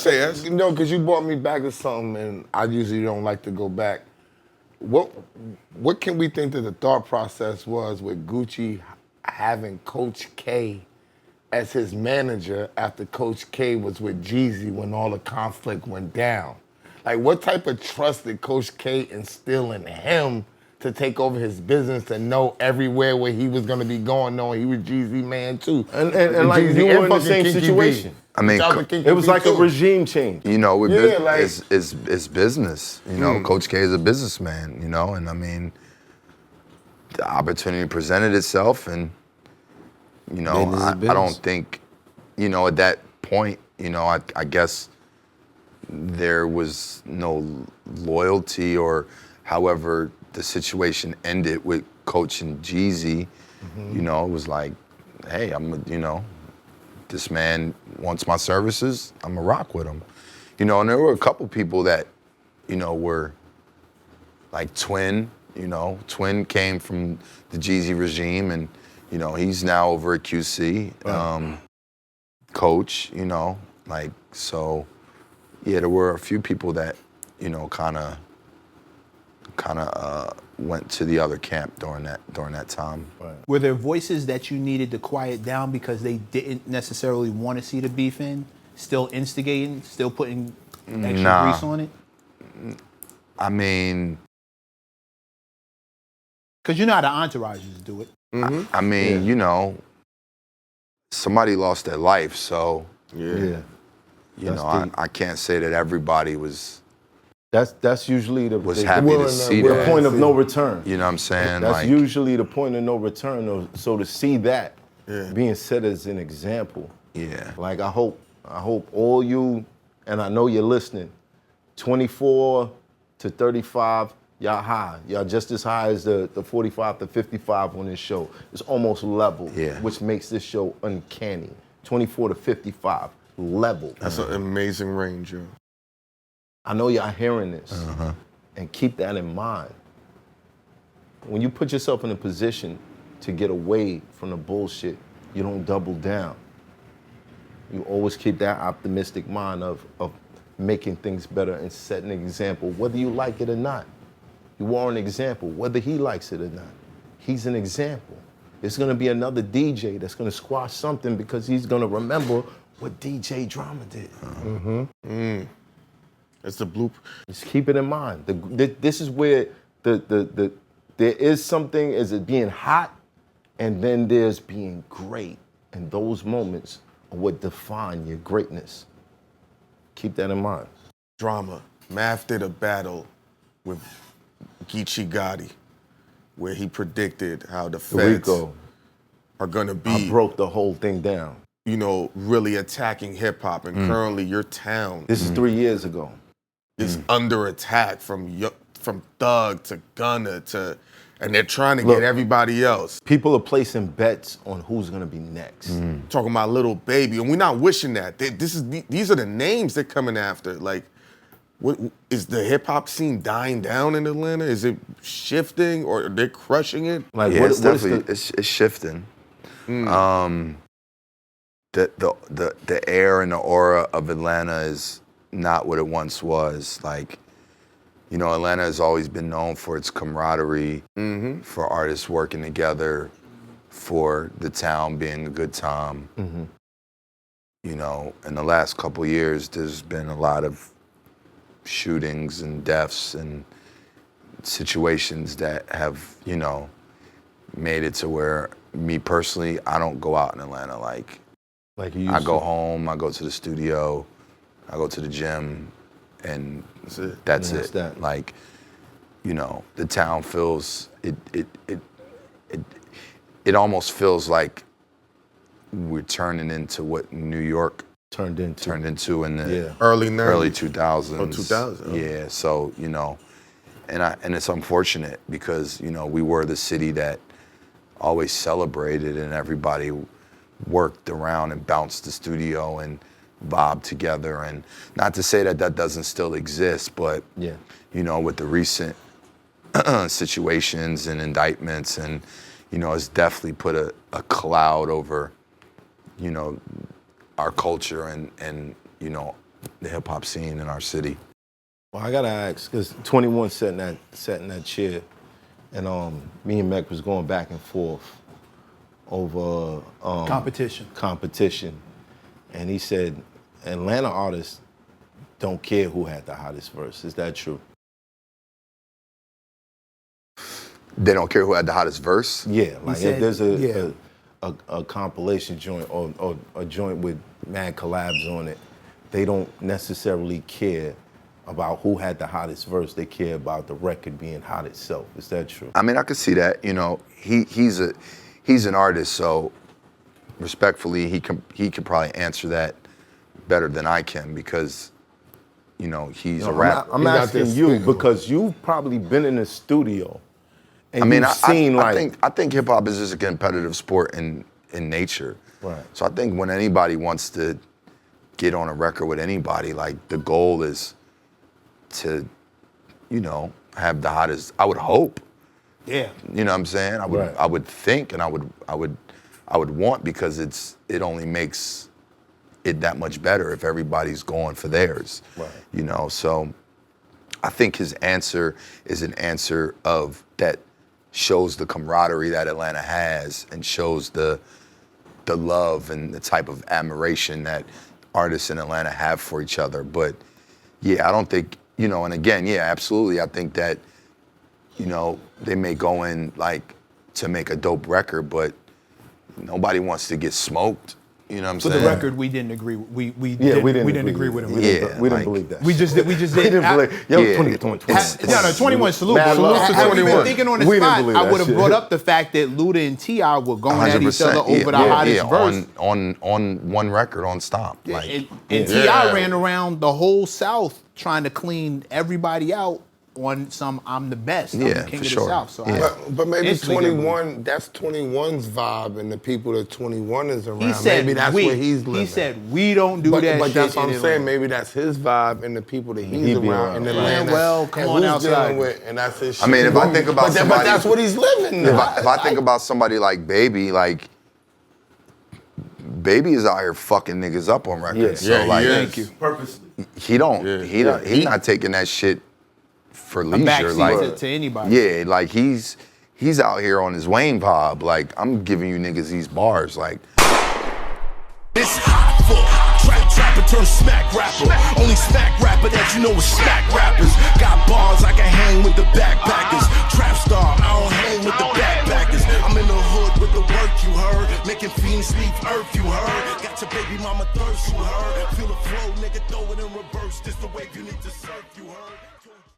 Say yes. No, because you brought me back to something, and I usually don't like to go back. What can we think that the thought process was with Gucci having Coach K as his manager after Coach K was with Jeezy when all the conflict went down? Like, what type of trust did Coach K instill in him to take over his business, to know everywhere where he was going to be going, knowing he was Jeezy man too? And like, you were in the same situation. I mean, it was like a regime change. You know, it's business. You know, Coach K is a businessman, you know, and I mean, the opportunity presented itself, and, you know, I don't think, you know, at that point, you know, I guess there was no loyalty, or however the situation ended with Coach and Jeezy. You know, it was like, hey, you know, this man wants my services, I'm gonna rock with him. You know, and there were a couple people that, you know, were like Twin, you know. Twin came from the Jeezy regime, and, you know, he's now over at QC. Coach, you know, like, so, yeah, there were a few people that, you know, kind of went to the other camp during that time. Right. Were there voices that you needed to quiet down because they didn't necessarily want to see the beef in? Still instigating, still putting extra grease on it? I mean, because you know how the entourages do it. I mean, you know, somebody lost their life, so you know, I can't say that everybody was. That's usually happy to see the point of no return. You know what I'm saying? That's like, usually the point of no return. So to see that being set as an example, like I hope all you, and I know you're listening, 24 to 35, y'all high. Y'all just as high as the 45 to 55 on this show. It's almost level, which makes this show uncanny. 24 to 55, level. That's an amazing range, yo. I know y'all hearing this, and keep that in mind. When you put yourself in a position to get away from the bullshit, you don't double down. You always keep that optimistic mind of making things better and setting an example, whether you like it or not. You are an example, whether he likes it or not. He's an example. There's gonna be another DJ that's gonna squash something because he's gonna remember what DJ Drama did. It's the blueprint. Just keep it in mind. This is where there is something as it being hot, and then there's being great. And those moments are what define your greatness. Keep that in mind. Drama. Math did a battle with Geechee Gotti, where he predicted how the feds are gonna be. I broke the whole thing down. You know, really attacking hip hop, and currently your town. This is 3 years ago. Is under attack from Thug to Gunna to, and they're trying to get everybody else. People are placing bets on who's gonna be next. Talking about Lil Baby, and we're not wishing that. These are the names they're coming after. Like, what is the hip hop scene dying down in Atlanta? Is it shifting, or they're crushing it? Like, it's definitely it's shifting. The air and the aura of Atlanta is not what it once was. Like, you know, Atlanta has always been known for its camaraderie, for artists working together, for the town being a good time. You know, in the last couple of years, there's been a lot of shootings and deaths and situations that have, you know, made it to where, me personally, I don't go out in Atlanta. Like you I go home, I go to the studio, I go to the gym, and that's it. Like, you know, the town feels, it almost feels like we're turning into what New York turned into in the early 2000s. Oh, 2000. Yeah, so, you know, and it's unfortunate because, you know, we were the city that always celebrated, and everybody worked around and bounced the studio and vibe together. And not to say that doesn't still exist, but you know, with the recent situations and indictments, and, you know, it's definitely put a cloud over, you know, our culture and you know, the hip hop scene in our city. Well, I gotta ask, because 21 sat in that chair, and me and MECC was going back and forth over competition, and he said Atlanta artists don't care who had the hottest verse. Is that true? They don't care who had the hottest verse? Yeah, like if there's a compilation joint or a joint with mad collabs on it, they don't necessarily care about who had the hottest verse. They care about the record being hot itself. Is that true? I mean, I could see that. You know, he's an artist, so respectfully, he could probably answer that better than I can because, you know, he's a rapper. I'm asking you because you've probably been in the studio. And I mean, I think hip hop is just a competitive sport in nature. Right. So I think when anybody wants to get on a record with anybody, like the goal is to, you know, have the hottest. I would hope. Yeah. You know what I'm saying? I would think, and I would want, because it only makes it that much better if everybody's going for theirs. Right. You know, so I think his answer is an answer of that shows the camaraderie that Atlanta has and shows the love and the type of admiration that artists in Atlanta have for each other. But yeah, I don't think, you know, and again, yeah, absolutely. I think that, you know, they may go in like to make a dope record, but nobody wants to get smoked. You know what I'm saying? For the record, we didn't agree. We didn't agree with him. We didn't believe that. We just didn't. We didn't believe. Yo, 21. No, 21 salute. Mad Salute love. to Had we 21. been Thinking on the We didn't spot, believe I that would have shit. brought up the fact that Luda and T.I. were going at each other over the hottest verse. On one record, on Stomp. And T.I. ran around the whole South trying to clean everybody out on some "I'm the best, I'm the king of the South." So but maybe 21. That's 21's vibe, and the people that 21 is around. He said maybe that's where he's living. He said we don't do that. But that's shit what I'm in saying. Atlanta. Maybe that's his vibe, and the people that he's around in Atlanta. Well, come and on who's outside. dealing with, and that's his shit. I mean, if I think about somebody, but that's what he's living. If I think about somebody like Baby, like Baby is out here fucking niggas up on records. Yeah, so like, thank you. Purposely. He's not taking that shit for leisure. Backseat to anybody. Yeah, like he's out here on his Wayne vibe. Like, I'm giving you niggas these bars. Like, it's hot for trapper turn smack rapper. Only smack rapper that you know is smack rappers. Got bars I can hang with the backpackers. Trap star, I don't hang with the backpackers. I'm in the hood with the work you heard. Making fiends leave earth you heard. Got your baby mama thirst you heard. Feel the flow, nigga, throw it in reverse. This the wave you need to surf you heard.